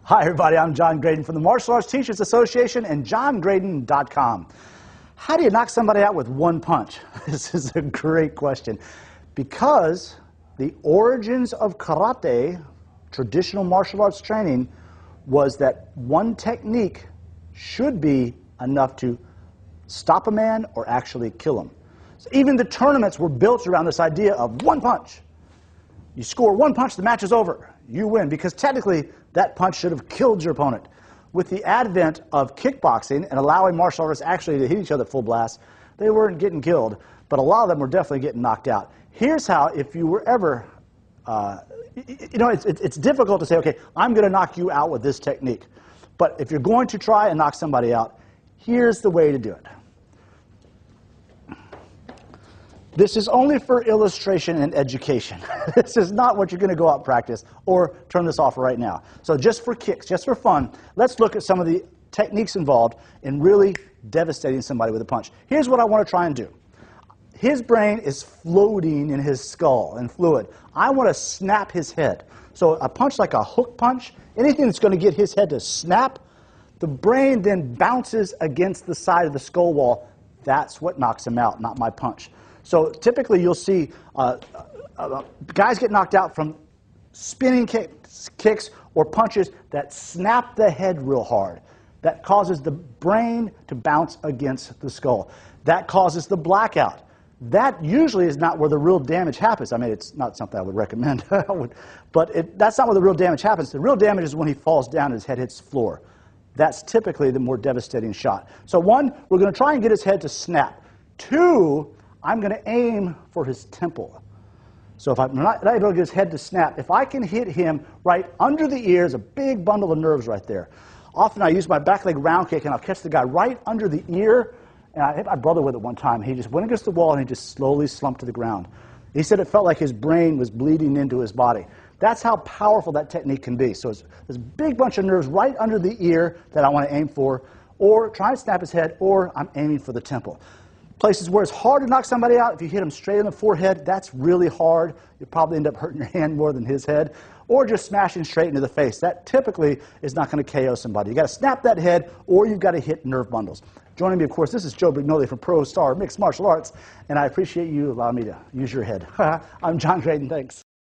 Hi everybody, I'm John Graydon from the Martial Arts Teachers Association and johngraydon.com. How do you knock somebody out with one punch? This is a great question. Because the origins of karate, traditional martial arts training, was that one technique should be enough to stop a man or actually kill him. So even the tournaments were built around this idea of one punch. You score one punch, the match is over. You win, because technically that punch should have killed your opponent. With the advent of kickboxing and allowing martial artists actually to hit each other full blast, they weren't getting killed, but a lot of them were definitely getting knocked out. Here's how, if you were ever, it's difficult to say, okay, I'm going to knock you out with this technique. But if you're going to try and knock somebody out, here's the way to do it. This is only for illustration and education. This is not what you're going to go out and practice, or turn this off right now. So just for kicks, just for fun, let's look at some of the techniques involved in really devastating somebody with a punch. Here's what I want to try and do. His brain is floating in his skull and fluid. I want to snap his head. So a punch like a hook punch, anything that's going to get his head to snap, the brain then bounces against the side of the skull wall. That's what knocks him out, not my punch. So typically you'll see guys get knocked out from spinning kicks or punches that snap the head real hard. That causes the brain to bounce against the skull. That causes the blackout. That usually is not where the real damage happens. I mean, it's not something I would recommend, but that's not where the real damage happens. The real damage is when he falls down and his head hits the floor. That's typically the more devastating shot. So one, we're going to try and get his head to snap. Two, I'm going to aim for his temple. So if I'm not able to get his head to snap, if I can hit him right under the ears, a big bundle of nerves right there. Often I use my back leg round kick and I'll catch the guy right under the ear. And I hit my brother with it one time. He just went against the wall and he just slowly slumped to the ground. He said it felt like his brain was bleeding into his body. That's how powerful that technique can be. So it's this big bunch of nerves right under the ear that I want to aim for, or try and snap his head, or I'm aiming for the temple. Places where it's hard to knock somebody out, if you hit him straight in the forehead, that's really hard. You'll probably end up hurting your hand more than his head. Or just smashing straight into the face. That typically is not going to KO somebody. You've got to snap that head, or you've got to hit nerve bundles. Joining me, of course, this is Joe Brignoli from Pro Star Mixed Martial Arts, and I appreciate you allowing me to use your head. I'm John Graydon, thanks.